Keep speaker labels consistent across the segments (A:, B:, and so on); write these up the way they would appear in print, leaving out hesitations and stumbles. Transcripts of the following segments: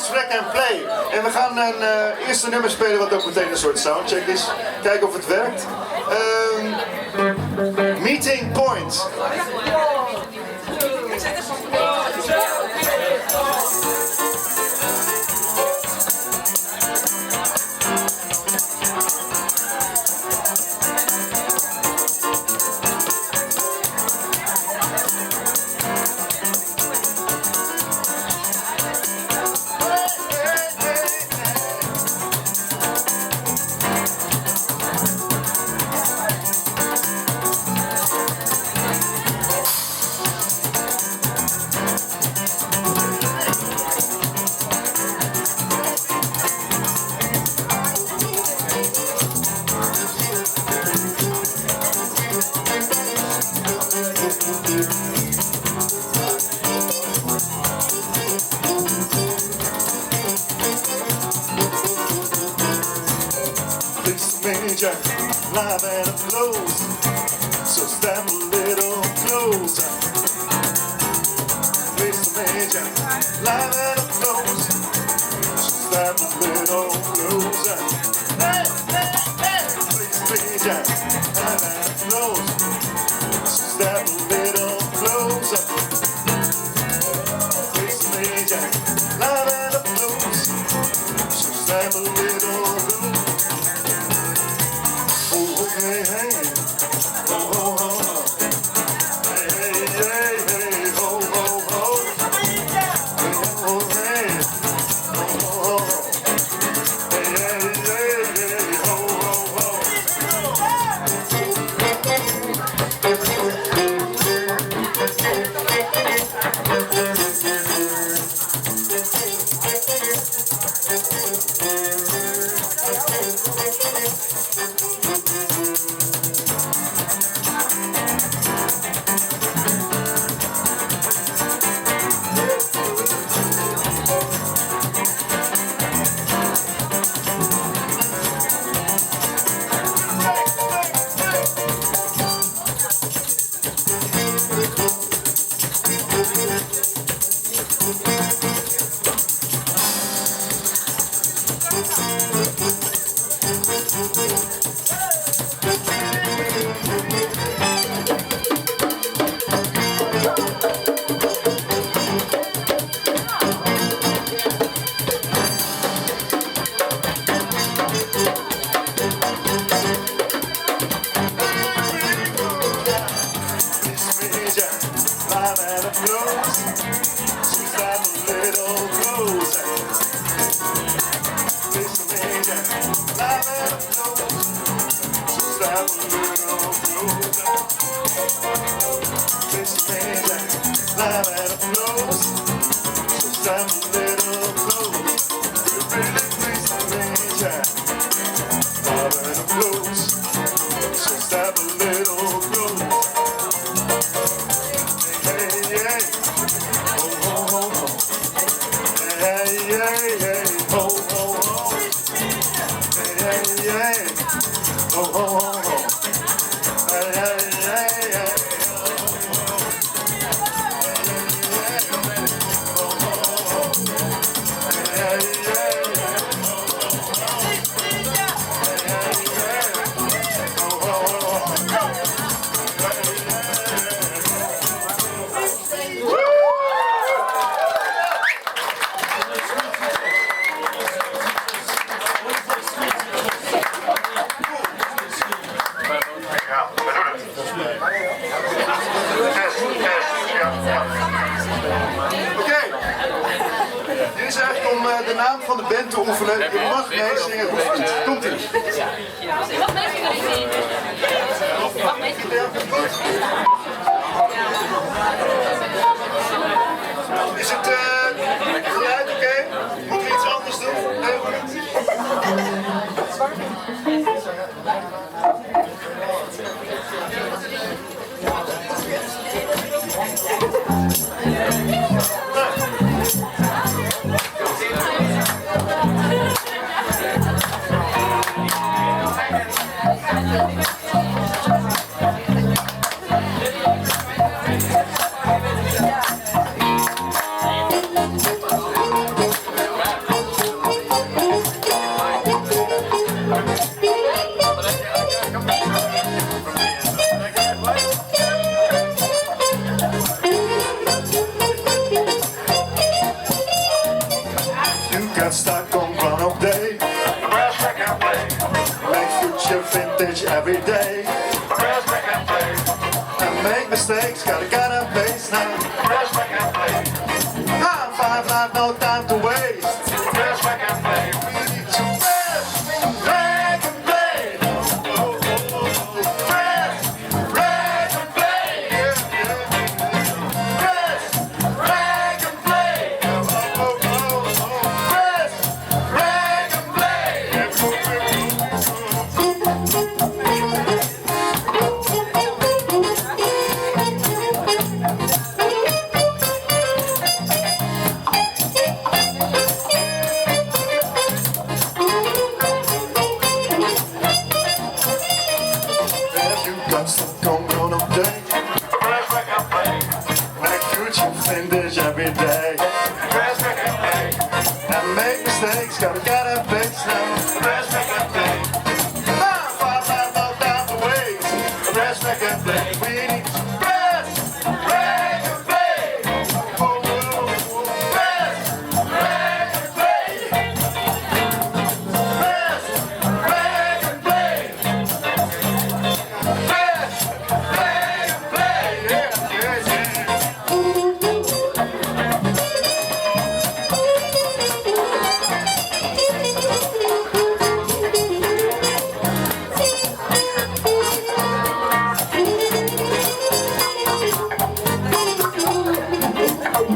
A: PressRec&Play. En we gaan een eerste nummer spelen wat ook meteen een soort soundcheck is. Kijken of het werkt. Meeting Point. Major, live and up close, so step a little closer. Please, Major, live and up close, so step a little closer. Hey, hey, hey. Please, Major, live and up close, so step a little closer. Please, Major, live and up close, so step a little closer. Hey, hey, ho, ho, ho. Hey, hey, hey, hey, ho, ho, ho. Hey, ho, hey, ho, ho, ho. Hey, hey, hey, hey, ho, ho, ho. De naam van de band te oefenen. Je mag meezingen. Komt ie.
B: Je mag meezingen. Je mag meezingen.
A: Is het geluid oké? Moeten we iets anders doen? vintage every day.
C: PressRec&Play.
A: And make mistakes, gotta face now.
C: PressRec&Play.
A: High five life, no time to waste.
C: PressRec&Play.
A: We need to press, rag and play. Press, rag and play. Press, rag and play. Press, rag and play. Got stuck on grown up day.
C: PressRec&Play.
A: Make future vintage every day.
C: PressRec&Play.
A: And make mistakes, gotta face now.
C: PressRec&Play.
A: High five life, no time to waste.
C: PressRec&Play.
A: We need to press, rag and play. Press, rag and play. Press, rag and play. Press, rag and play. Yeah.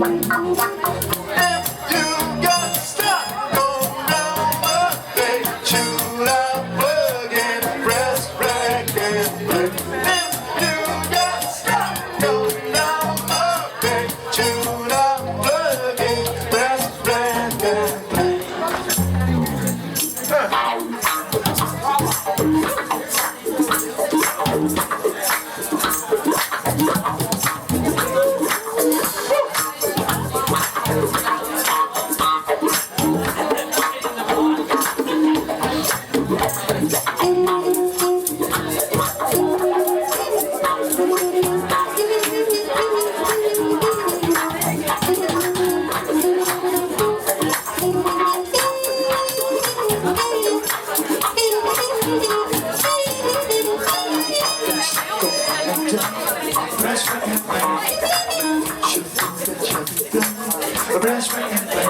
A: If you got stuck on number, they shoot out plug and press rag and play. If you got stuck on number, they shoot out plug and press rag and play. Press rag and play.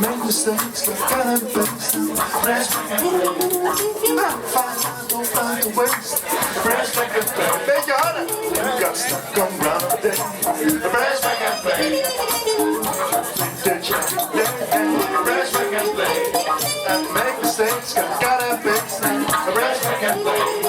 A: Make mistakes, gotta face now. Press rag and play. Not find no time to waste. Press rag and play. Make it harder. You got stuck on ground day. Press rag and play. Vintage every day. Press rag and play. And make mistakes, gotta face now. Press rag and play.